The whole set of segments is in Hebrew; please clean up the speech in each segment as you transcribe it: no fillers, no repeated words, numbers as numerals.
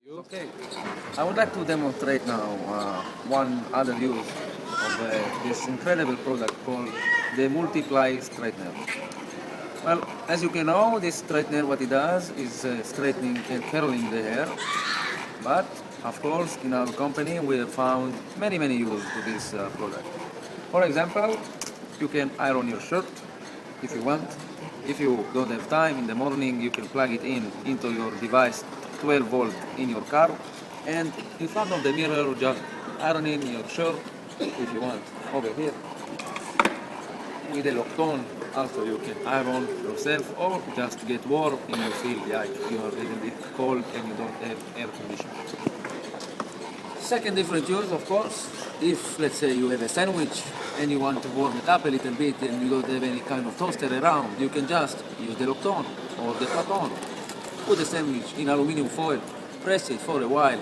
Okay, I would like to demonstrate now one other use of this incredible product called the Multiply Straightener. Well, as you can know, this straightener, what it does is straightening and curling the hair. But, of course, in our company, we have found many uses to this product. For example, you can iron your shirt if you want. If you don't have time in the morning, you can plug it in into your device 12 volt in your car, and in front of the mirror, just ironing your shirt if you want over here with a Loctone. Also, you can iron yourself or just get warm and you feel like you are a little bit cold and you don't have air conditioning. Second different use, of course, if let's say you have a sandwich and you want to warm it up a little bit and you don't have any kind of toaster around, you can just use the Loctone or the Platon. Put the sandwich in aluminum foil, press it for a while,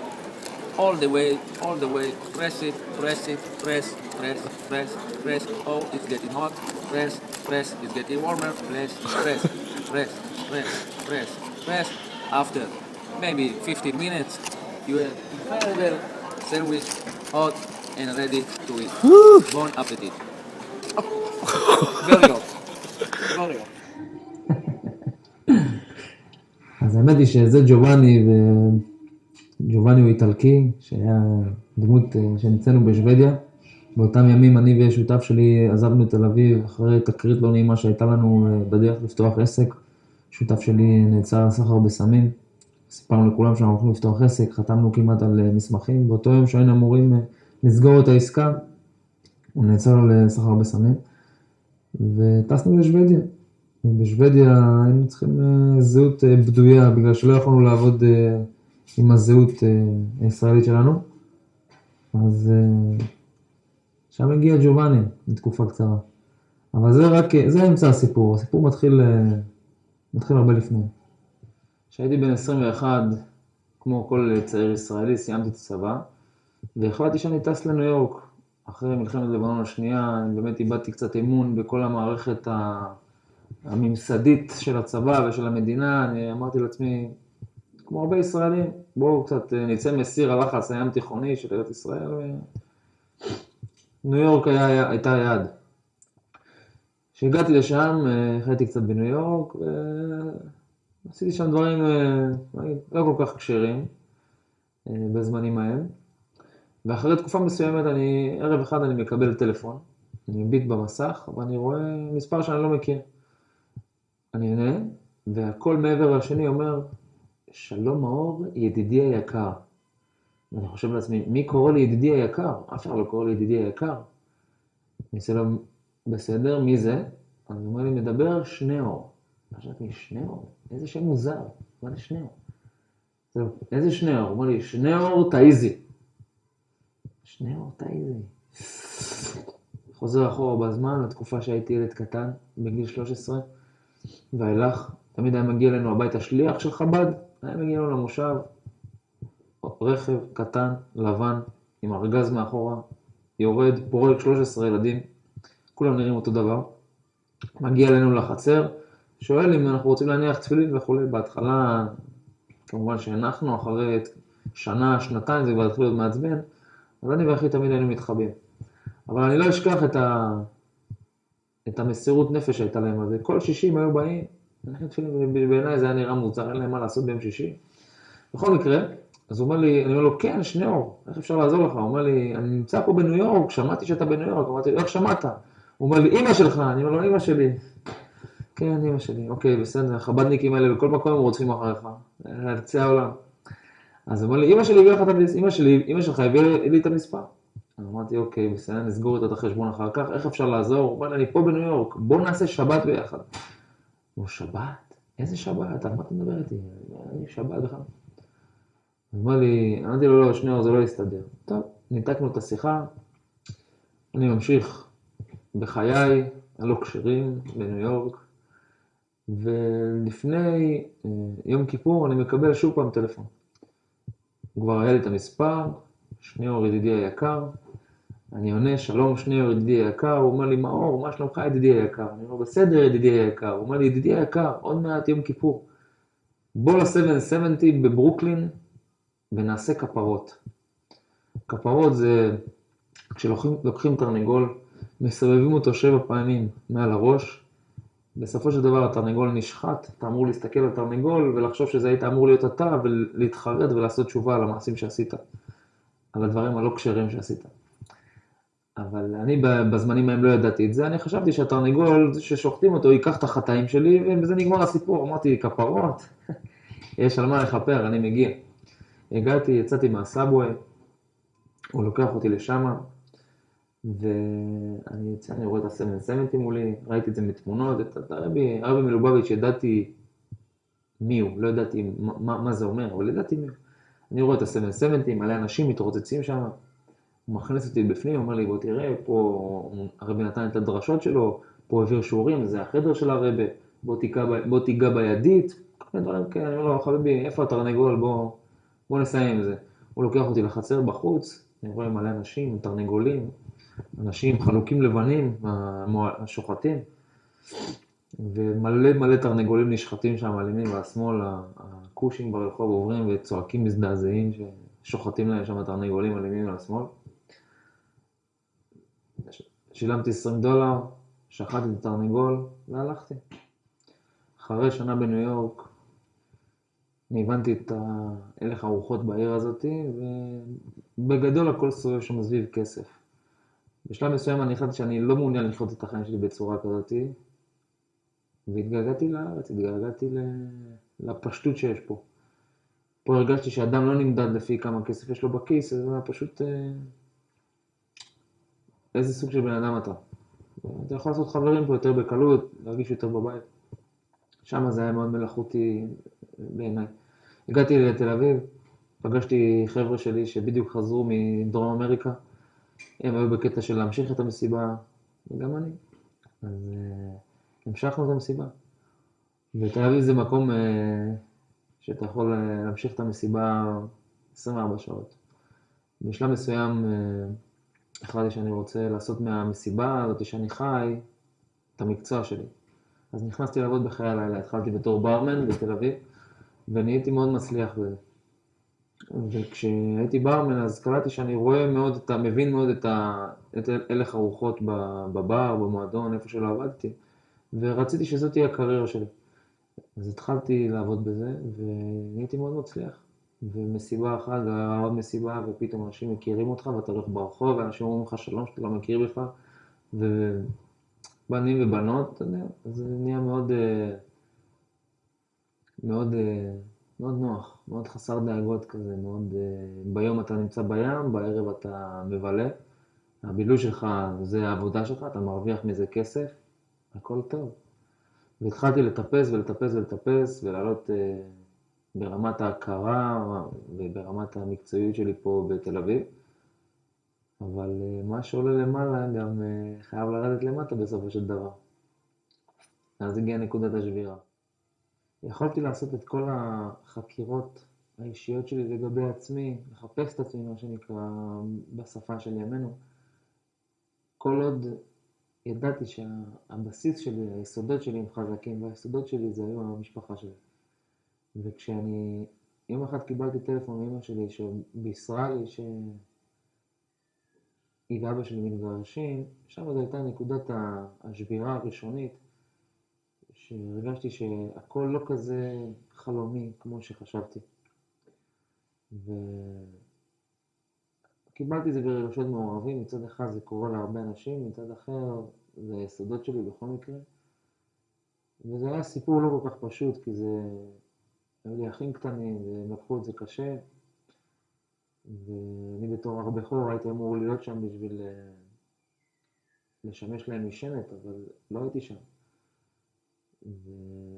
all the way, press it, press. Oh, it's getting hot, press, it's getting warmer, press. After maybe 15 minutes, you have incredible sandwich, hot and ready to eat. Bon appetit. Very hot. Very hot. אז האמת היא שזה ג'ובאני, וג'ובאני הוא איטלקי, שהיה דמות שנמצאנו בשוודיה. באותם ימים אני ושותף שלי עזבנו את תל אביב, אחרי תקרית לא נעימה שהייתה לנו בדרך לפתוח עסק. שותף שלי נעצר על סחר בסמים, סיפרנו לכולם שאנחנו הולכים לפתוח עסק, חתמנו כמעט על מסמכים, באותו יום שהיינו אמורים לסגור את העסקה, הוא נעצר על סחר בסמים, וטסנו לשוודיה. בשוודיה היינו צריכים זהות בדויה, בגלל שלא יכולנו לעבוד עם הזהות הישראלית שלנו. אז שם הגיע ג'ובאני לתקופה קצרה. אבל זה אמצע הסיפור. הסיפור מתחיל הרבה לפני. כשהייתי בן 21, כמו כל צעיר ישראלי, סיימתי את הצבא, והחלטתי שאני טס לניו יורק. אחרי מלחמת לבנון השנייה, אני באמת איבדתי קצת אמון בכל המערכת הממסדית של הצבא ושל המדינה. אני אמרתי לעצמי, כמו הרבה ישראלים, בואו קצת נצא מסיר הלחץ הים תיכוני של ארץ ישראל, ניו יורק הייתה יעד. כשהגעתי לשם, חייתי קצת בניו יורק, ועשיתי שם דברים לא כל כך קשרים בזמנים ההם. ואחרי תקופה מסוימת, ערב אחד אני מקבל טלפון, אני מביט במסך, ואני רואה מספר שאני לא מכיר. אני עונה, והכל מעבר לשני אומר, שלום מאור, ידידי היקר. ואני חושב לעצמי, מי קורא לי ידידי היקר? אף אחד לא קורא לי ידידי היקר. אני עושה לו, בסדר, מי זה? אז הוא אומר לי, מדבר שניאור. חשבתי, שניאור? איזה שם מוזר. מה זה שניאור? איזה שניאור? הוא אומר לי, שניאור תאיזי. שניאור תאיזי. חוזר אחורה בזמן, לתקופה שהייתי ילד קטן, בגיל 13, ואילך, תמיד היה מגיע לנו הביתה שליח של חב"ד, היה מגיע לנו למושב, רכב קטן, לבן, עם ארגז מאחורה, יורד, פורק 13 ילדים, כולם נראים אותו דבר, מגיע אלינו לחצר, שואל אם אנחנו רוצים להניח תפילין וכו'. בהתחלה, כמובן שאנחנו, אחרי שנה, שנתיים, זה כבר התחיל להיות מעצבן, אז אני ואחי תמיד היינו מתחבאים. אבל אני לא אשכח את המסירות נפש שהייתה להם על זה. כל שישי הם היו באים, בעיניי זה היה נראה מוזר, אין להם מה לעשות ביום שישי. בכל מקרה, אז הוא אומר לי, אני אומר לו, כן, שניאור, איך אפשר לעזור לך? הוא אומר לי, אני נמצא פה בניו יורק, שמעתי שאתה בניו יורק. אמרתי לו, איך שמעת? הוא אומר לי, אמא שלך. אני אומר לו, אמא שלי. כן, אמא שלי. אוקיי, בסדר, חב"דניקים האלה בכל מקום הם רודפים אחריך, להרצי העולם. אז הוא אומר לי, אמא שלך הביאה לי את המספר. אז אמרתי, אוקיי, בסדר, נסגור את החשבון אחר כך, איך אפשר לעזור? הוא אומר לי, אני פה בניו יורק, בוא נעשה שבת ביחד. הוא שבת? איזה שבת? על מה אתה מדבר איתי? אני שבת בכלל. הוא אומר לי, אמרתי לו, לא, שניאור, זה לא יסתדר. טוב, ניתקנו את השיחה, אני ממשיך בחיי הלא קשרים בניו יורק, ולפני יום כיפור אני מקבל שוב פעם טלפון. הוא כבר היה לי את המספר, שניאור ידידי היקר, אני עונה, שלום שניאור ידידי היקר, הוא אומר לי, מאור, מה שלומך ידידי היקר? אני אומר, בסדר ידידי היקר. הוא אומר לי, ידידי היקר, עוד מעט יום כיפור. בוא ל-770 בברוקלין, ונעשה כפרות. כפרות זה כשלוקחים תרנגול, מסובבים אותו 7 פעמים מעל הראש, בסופו של דבר התרנגול נשחט, אתה אמור להסתכל על תרנגול ולחשוב שזה היית אמור להיות אתה ולהתחרט ולעשות תשובה על המעשים שעשית, על הדברים הלא כשרים שעשית. אבל אני בזמנים ההם לא ידעתי את זה, אני חשבתי שהתרנגול, ששוחטים אותו, ייקח את החטאים שלי וזה נגמר הסיפור. אמרתי, כפרות, יש על מה לכפר, אני מגיע. הגעתי, יצאתי מהסאבווי, הוא לוקח אותי לשם, ואני יוצא, אני רואה את ה-770 מולי, ראיתי את זה מתמונות, את הרבי מלובביץ', ידעתי מי הוא, לא ידעתי מה זה אומר, אבל ידעתי מי הוא. אני רואה את ה-770, מלא אנשים מתרוצצים שם, הוא מכניס אותי בפנים, הוא אומר לי, בוא תראה, פה הרבי נתן את הדרשות שלו, פה העביר שיעורים, זה החדר של הרבי, בוא תיגע בידית, כל מיני דברים כאלה, אני אומר לו, חביבי, איפה התרנגול, בוא נסיים עם זה. הוא לוקח אותי לחצר בחוץ, אני רואה מלא אנשים, תרנגולים, אנשים חלוקים לבנים, השוחטים, ומלא מלא תרנגולים נשחטים שם על ימין והשמאל, הכושים ברחוב עוברים וצועקים מזדעזעים ששוחטים להם שם תרנגולים על ימין והשמאל. שילמתי $20, שחטתי את התרנגול והלכתי. אחרי שנה בניו יורק, אני הבנתי את הלך הרוחות בעיר הזאת, ובגדול הכל סובב שם סביב כסף. בשלב מסוים אני החלטתי שאני לא מעוניין לחיות את החיים שלי בצורה כזאת, והתגעגעתי לארץ, התגעגעתי לפשטות שיש פה. פה הרגשתי שאדם לא נמדד לפי כמה כסף יש לו בכיס, זה היה פשוט איזה סוג של בן אדם אתה. אתה יכול לעשות חברים פה יותר בקלות, להרגיש יותר בבית. שם זה היה מאוד מלאכותי בעיניי. הגעתי לתל אביב, פגשתי חבר'ה שלי שבדיוק חזרו מדרום אמריקה, הם היו בקטע של להמשיך את המסיבה, וגם אני. אז המשכנו את המסיבה. ותל אביב זה מקום שאתה יכול להמשיך את המסיבה 24 שעות. בשלב מסוים החלטתי שאני רוצה לעשות מהמסיבה הזאת שאני חי את המקצוע שלי. אז נכנסתי לעבוד בחיי הלילה, התחלתי בתור ברמן בתל אביב, ונהייתי מאוד מצליח בזה. וכשהייתי ברמן אז קלטתי שאני רואה מאוד, מבין מאוד את הלך הרוחות בבר, במועדון, איפה שלא עבדתי, ורציתי שזאת תהיה הקריירה שלי. אז התחלתי לעבוד בזה, ונהייתי מאוד מצליח. ומסיבה אחת, היה עוד מסיבה, ופתאום אנשים מכירים אותך, ואתה הולך ברחוב, ואנשים אומרים לך שלום שאתה לא מכיר בכלל, ובנים ובנות, אתה יודע, אז זה נהיה מאוד, מאוד, מאוד נוח, מאוד חסר דאגות כזה, מאוד, ביום אתה נמצא בים, בערב אתה מבלה, הבילוי שלך זה העבודה שלך, אתה מרוויח מזה כסף, הכל טוב. והתחלתי לטפס ולטפס ולטפס ולעלות ברמת ההכרה וברמת המקצועיות שלי פה בתל אביב. אבל מה שעולה למעלה גם חייב לרדת למטה בסופו של דבר. אז הגיעה נקודת השבירה. יכולתי לעשות את כל החקירות האישיות שלי לגבי עצמי, לחפש את עצמי, מה שנקרא, בשפה של ימינו. כל עוד ידעתי שהבסיס שלי, היסודות שלי הם חזקים, והיסודות שלי זה היו המשפחה שלי. וכשאני יום אחד קיבלתי טלפון מאמא שלי שבישרה לי שהיא ואבא שלי מתגרשים, שם זו הייתה נקודת השבירה הראשונית, שהרגשתי שהכל לא כזה חלומי כמו שחשבתי. וקיבלתי את זה ברגשות מעורבים, מצד אחד זה קורה להרבה אנשים, מצד אחר זה היסודות שלי בכל מקרה. וזה היה סיפור לא כל כך פשוט, כי זה היו לי אחים קטנים, והם לקחו את זה קשה, ואני בתור הר בכור הייתי אמור להיות שם בשביל לשמש להם משענת, אבל לא הייתי שם.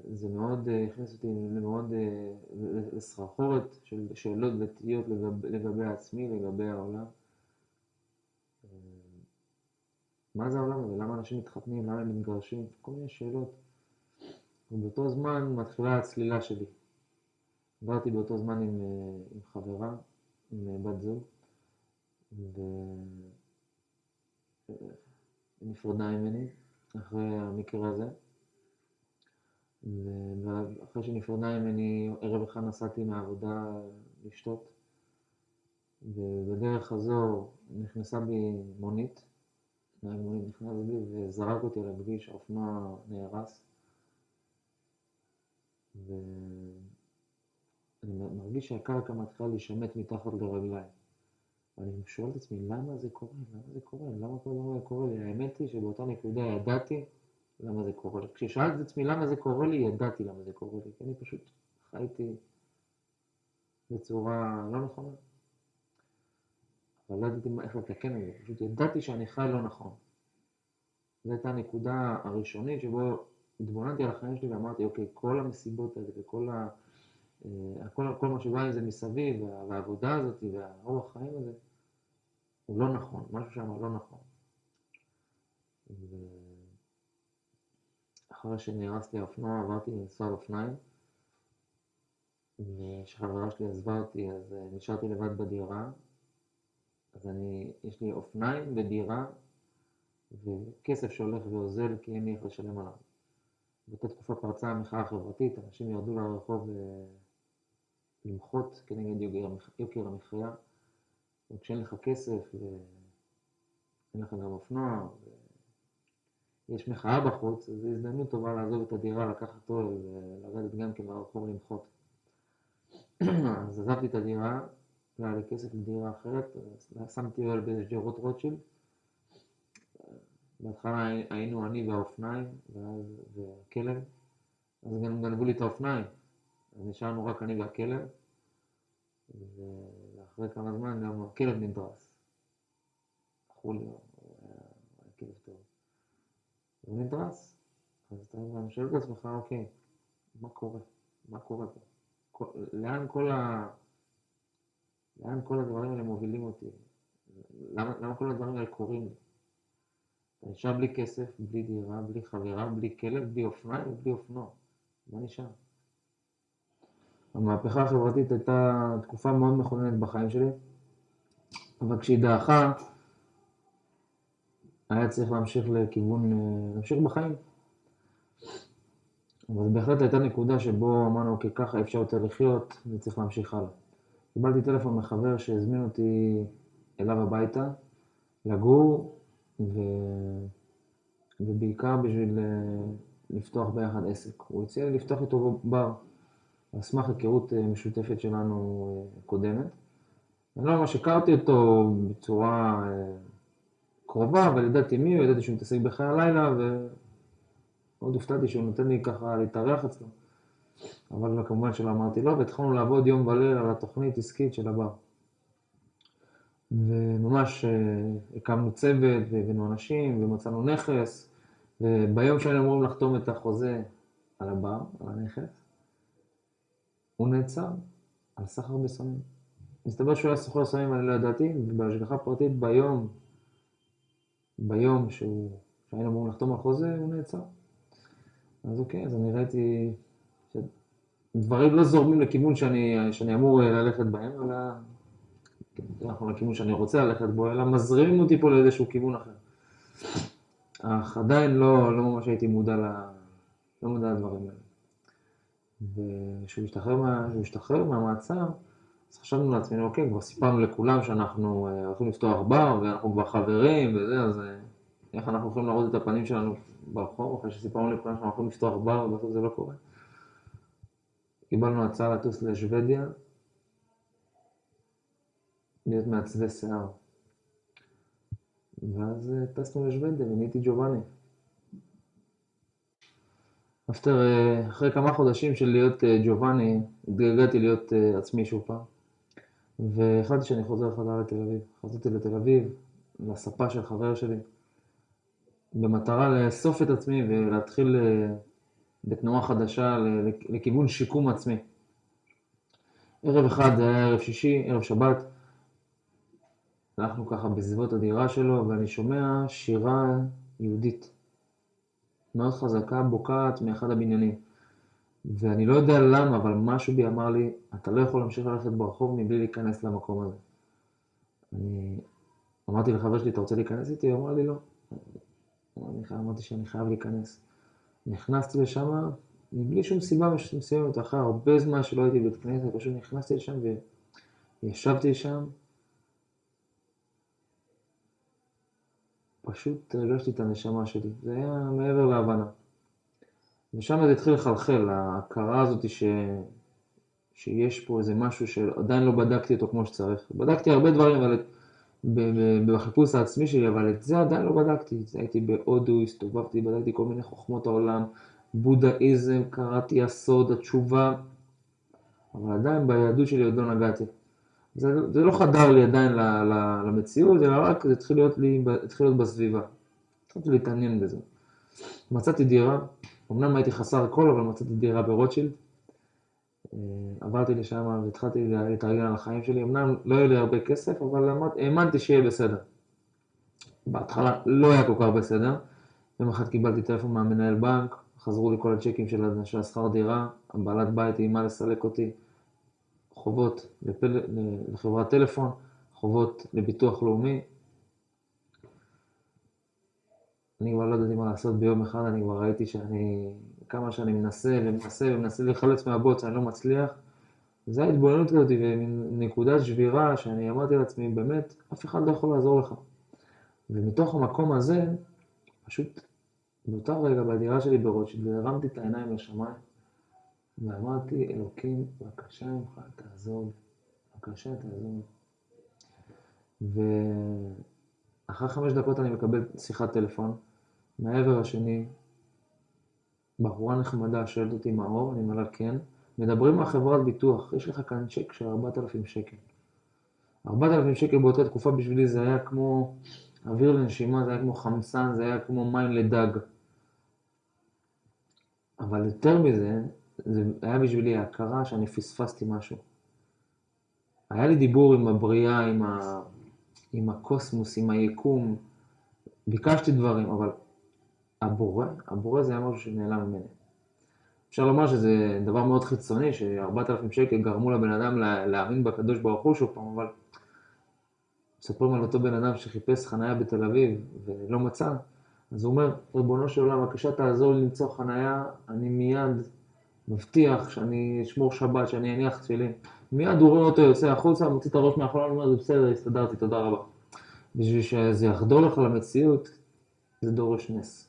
וזה מאוד הכניס אותי מאוד לסחרחורת של שאלות ותהיות לגבי עצמי, לגבי העולם. מה זה העולם הזה? למה אנשים מתחתנים? למה הם מתגרשים? כל מיני שאלות. ובאותו זמן מתחילה הצלילה שלי. עברתי באותו זמן עם חברה, עם בת זוג, ונפרדה ממני אחרי המקרה הזה. ואחרי שנפרדה ממני, ערב אחד נסעתי מהעבודה לשתות, ובדרך הזו נכנסה בי מונית, נהג מונית נכנס בי וזרק אותי על הכביש, האופנוע נהרס, ואני מרגיש שהקרקע מתחילה להישמט מתחת לרגליי. ואני שואל את עצמי, למה זה קורה? למה זה קורה? למה כל דבר קורה לי? האמת היא שבאותה נקודה ידעתי למה זה קורה לי. כששאלתי את עצמי למה זה קורה לי, ידעתי למה זה קורה לי. כי אני פשוט חייתי בצורה לא נכונה. אבל לא ידעתי איך לתקן את זה. פשוט ידעתי שאני חי לא נכון. זו הייתה הנקודה הראשונית שבו התבוננתי על החיים שלי ואמרתי, אוקיי, כל המסיבות האלה וכל כל מה שבא עם זה מסביב, והעבודה הזאת והאורח חיים הזה, הוא לא נכון, משהו שם לא נכון. אחרי שנהרס לי האופנוע, עברתי לנסוע על אופניים, וכשחברה שלי עזבה אותי, אז נשארתי לבד בדירה, אז יש לי אופניים ודירה, וכסף שהולך ואוזל, כי אין לי איך לשלם עליו. באותה תקופה פרצה המחאה החברתית, אנשים ירדו לרחוב למחות כנגד יוקר המחיה, וכשאין לך כסף ואין לך גם אופנוע, יש מחאה בחוץ, אז זו הזדמנות טובה לעזוב את הדירה, לקחת אוהל ולרדת גם כן לרחוב למחות. אז עזבתי את הדירה, לא היה לי כסף לדירה אחרת, שמתי אוהל בשדרות רוטשילד. בהתחלה היינו אני והאופניים והכלב, אז גם גנבו לי את האופניים, אז נשארנו רק אני והכלב, ואחרי כמה זמן גם הכלב נדרס. חולי, הוא היה כלב טוב. הוא נדרס, אז אתה שואל את עצמך, אוקיי, מה קורה? מה קורה פה? לאן כל הדברים האלה מובילים אותי? למה כל הדברים האלה קורים לי? אתה נשאר בלי כסף, בלי דירה, בלי חברה, בלי כלב, בלי אופניים ובלי אופנוע. מה נשאר? המהפכה החברתית הייתה תקופה מאוד מכוננת בחיים שלי, אבל כשהיא דעכה, היה צריך להמשיך להמשיך בחיים. אבל בהחלט הייתה נקודה שבו אמרנו, אוקיי, ככה אפשר יותר לחיות, וצריך להמשיך הלאה. קיבלתי טלפון מחבר שהזמין אותי אליו הביתה, לגור, ובעיקר בשביל לפתוח ביחד עסק. הוא הציע לי לפתוח איתו בר, על סמך היכרות משותפת שלנו קודמת. אני לא ממש הכרתי אותו בצורה קרובה, אבל ידעתי מי הוא, ידעתי שהוא מתעסק בחיי הלילה, ועוד הופתעתי שהוא נותן לי ככה להתארח אצלו. אבל כמובן שלא אמרתי לא, והתחלנו לעבוד יום וליל על התוכנית עסקית של הבר. וממש הקמנו צוות והבאנו אנשים ומצאנו נכס, וביום שהיינו אמורים לחתום את החוזה על הבר, על הנכס, הוא נעצר על סחר בסמים. מסתבר שהוא היה סוחר סמים, אני לא ידעתי, ובהשגחה פרטית ביום שהיינו אמורים לחתום על חוזה, הוא נעצר. אז אוקיי, אז אני ראיתי שדברים לא זורמים לכיוון שאני אמור ללכת בהם, אלא אנחנו לכיוון שאני רוצה ללכת בו, אלא מזרימים אותי פה לאיזשהו כיוון אחר. אך עדיין לא ממש הייתי מודע לדברים האלה. וכשהוא השתחרר מהמעצר, אז חשבנו לעצמנו, אוקיי, כבר סיפרנו לכולם שאנחנו הולכים לפתוח בר, ואנחנו כבר חברים וזה, אז איך אנחנו יכולים להראות את הפנים שלנו ברחוב, אחרי שסיפרנו לכולם שאנחנו הולכים לפתוח בר, ובסוף זה לא קורה. קיבלנו הצעה לטוס לשוודיה, להיות מעצבי שיער. ואז טסנו לשוודיה ונהייתי ג'ובאני. אחרי כמה חודשים של להיות ג'ובאני, התגלגלתי להיות עצמי שוב פעם. והחלטתי שאני חוזר חזרה לתל אביב. חזרתי לתל אביב, לספה של חבר שלי, במטרה לאסוף את עצמי ולהתחיל בתנועה חדשה לכיוון שיקום עצמי. ערב אחד, זה היה ערב שישי, ערב שבת, הלכנו ככה בסביבות הדירה שלו, ואני שומע שירה יהודית מאוד חזקה, בוקעת מאחד הבניינים. ואני לא יודע למה, אבל משהו בי אמר לי, אתה לא יכול להמשיך ללכת ברחוב מבלי להיכנס למקום הזה. אני אמרתי לחבר שלי, אתה רוצה להיכנס איתי? הוא אמר לי לא. אמרתי שאני חייב להיכנס. נכנסתי לשם, מבלי שום סיבה מסוימת, אחרי הרבה זמן שלא הייתי בבית כנסת, פשוט נכנסתי לשם וישבתי שם, פשוט הרגשתי את הנשמה שלי. זה היה מעבר להבנה. ושם זה התחיל לחלחל, ההכרה הזאת שיש פה איזה משהו שעדיין לא בדקתי אותו כמו שצריך. בדקתי הרבה דברים בחיפוש העצמי שלי, אבל את זה עדיין לא בדקתי. הייתי בהודו, הסתובבתי, בדקתי כל מיני חוכמות העולם, בודהיזם, קראתי הסוד, התשובה, אבל עדיין ביהדות שלי עוד לא נגעתי. זה לא חדר לי עדיין למציאות, אלא רק זה התחיל להיות בסביבה. התחלתי להתעניין בזה. מצאתי דירה, אמנם הייתי חסר הכל, אבל מצאתי דירה ברוטשילד. עברתי לשם והתחלתי להתארגן על החיים שלי. אמנם לא היה לי הרבה כסף, אבל האמנתי שיהיה בסדר. בהתחלה לא היה כל כך בסדר. יום אחד קיבלתי טלפון מהמנהל בנק, חזרו לי כל הצ'קים של השכר דירה, הבעלת בית איימה לסלק אותי, חובות לחברת טלפון, חובות לביטוח לאומי. אני כבר לא ידעתי מה לעשות ביום אחד, אני כבר ראיתי כמה שאני מנסה לחלץ מהבוץ, אני לא מצליח. זו ההתבוננות כזאת ונקודת שבירה שאני אמרתי לעצמי, באמת, אף אחד לא יכול לעזור לך. ומתוך המקום הזה, פשוט באותה רגע בדירה שלי ברוטשילד, הרמתי את העיניים לשמיים, ואמרתי, אלוקים, בבקשה ממך, תעזור לי. בבקשה, תעזור לי. ואחרי 5 דקות אני מקבל שיחת טלפון, מהעבר השני, בחורה נחמדה שואלת אותי מאור, אני אומר לה כן, מדברים מהחברת ביטוח, יש לך כאן צ'ק של 4,000 שקל. 4,000 שקל באותה תקופה בשבילי זה היה כמו אוויר לנשימה, זה היה כמו חמסן, זה היה כמו מים לדג. אבל יותר מזה, זה היה בשבילי ההכרה שאני פספסתי משהו. היה לי דיבור עם הבריאה, עם הקוסמוס, עם היקום, ביקשתי דברים, אבל הבורא זה היה משהו שנעלם ממני. אפשר לומר שזה דבר מאוד חיצוני, ש4,000 שקל גרמו לבן אדם להאמין בקדוש ברוך הוא שוב פעם, אבל מספרים על אותו בן אדם שחיפש חנייה בתל אביב ולא מצא, אז הוא אומר, ריבונו של עולם, בבקשה תעזור לי למצוא חנייה, אני מיד מבטיח שאני אשמור שבת, שאני אניח תפילין. מיד הוא רואה אותו יוצא החוצה, מוציא את הראש מהחלון, הוא אומר, זה בסדר, הסתדרתי, תודה רבה. בשביל שזה יחדור לך למציאות, זה דורש נס.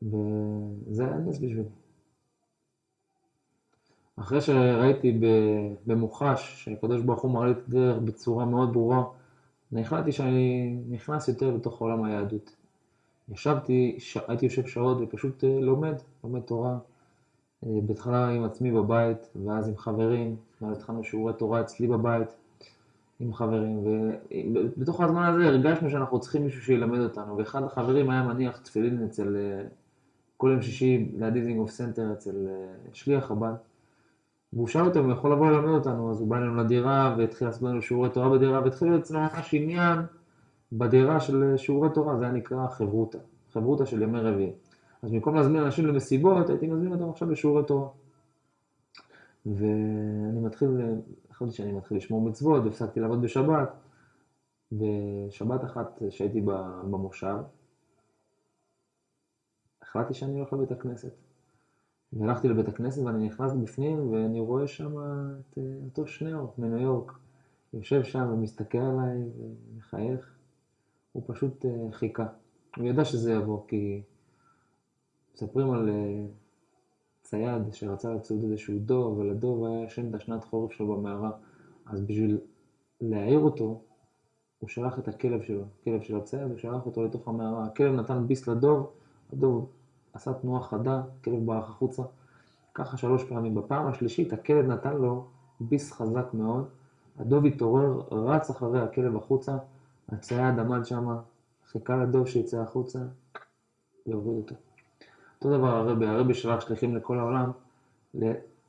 וזה היה נס בשבילי. אחרי שראיתי במוחש שהקדוש ברוך הוא מראה לי את הדרך בצורה מאוד ברורה, אני החלטתי שאני נכנס יותר לתוך עולם היהדות. הייתי יושב שעות ופשוט לומד תורה, בהתחלה עם עצמי בבית, ואז עם חברים, ואז התחלנו שיעורי תורה אצלי בבית, עם חברים, ובתוך הזמן הזה הרגשנו שאנחנו צריכים מישהו שילמד אותנו, ואחד החברים היה מניח תפילין אצל כל יום שישי לדיזינגוף סנטר אצל שליח חב"ד, והוא שאל אותו אם הוא יכול לבוא ללמד אותנו, אז הוא בא אלינו לדירה והתחיל לעשות לנו שיעורי תורה בדירה, והתחיל להיות אצלנו ממש עניין בדירה של שיעורי תורה, זה היה נקרא חברותא, חברותא של ימי רביעי. אז במקום להזמין אנשים למסיבות, הייתי מזמין אותם עכשיו לשיעורי תורה. החלטתי שאני מתחיל לשמור מצוות, והפסקתי לעבוד בשבת, ושבת אחת שהייתי במושב, החלטתי שאני הולך לבית הכנסת. והלכתי לבית הכנסת ואני נכנס בפנים ואני רואה שם את אותו שניאור מניו יורק. יושב שם ומסתכל עליי ומחייך. הוא פשוט חיכה. הוא ידע שזה יבוא כי מספרים על צייד שרצה לצוד איזשהו דוב, ולדוב היה ישן את השנת חורף שלו במערה. אז בשביל להעיר אותו, הוא שלח את הכלב שלו, כלב של הצייד, הוא שלח אותו לתוך המערה. הכלב נתן ביס לדוב, הדוב עשה תנועה חדה, הכלב ברח החוצה. ככה 3 פעמים. בפעם השלישית הכלב נתן לו ביס חזק מאוד, הדוב התעורר, רץ אחרי הכלב החוצה, הצייד עמד שם, חיכה לדוב שיצא החוצה, והוריד אותו. אותו דבר הרבי שלח שליחים לכל העולם,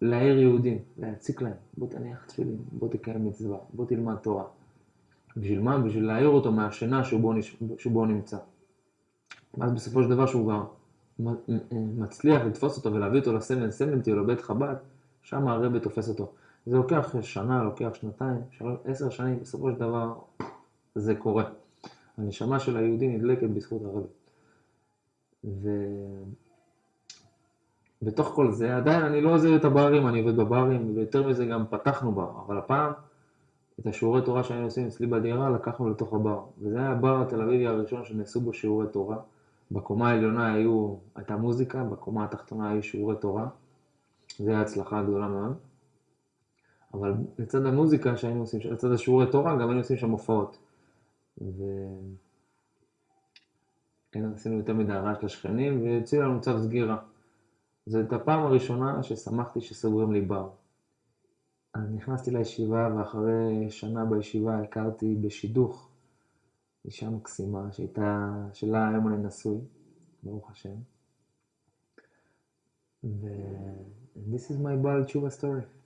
להעיר יהודים, להציק להם, בוא תניח תפילין, בוא תקיים מצווה, בוא תלמד תורה. בשביל מה? בשביל להעיר אותו מהשינה שבו נמצא. ואז בסופו של דבר שהוא גם מצליח לתפוס אותו ולהביא אותו לסמנטי או לבית חב"ד, שם הרבי תופס אותו. זה לוקח שנה, לוקח 2, 3, 10 שנים, בסופו של דבר זה קורה. הנשמה של היהודי נדלקת בזכות הרבי. בתוך כל זה, עדיין אני לא עוזר את הברים, אני עובד בברים, ויותר מזה גם פתחנו בר, אבל הפעם את השיעורי תורה שהיינו עושים אצלי בדירה, לקחנו לתוך הבר. וזה היה הבר התל אביבי הראשון שנעשו בו שיעורי תורה. בקומה העליונה הייתה מוזיקה, בקומה התחתונה היו שיעורי תורה. זו הייתה הצלחה גדולה מאוד. אבל לצד המוזיקה שהיינו עושים, לצד השיעורי תורה, גם היינו עושים שם הופעות. עשינו יותר מדי רעש לשכנים, והציעו לנו צו סגירה. זו הייתה הפעם הראשונה ששמחתי שסוגרים לי בר. אני נכנסתי לישיבה, ואחרי שנה בישיבה הכרתי בשידוך אישה מקסימה, שלה היום אני נשוי, ברוך השם. This is my בעל תשובה story.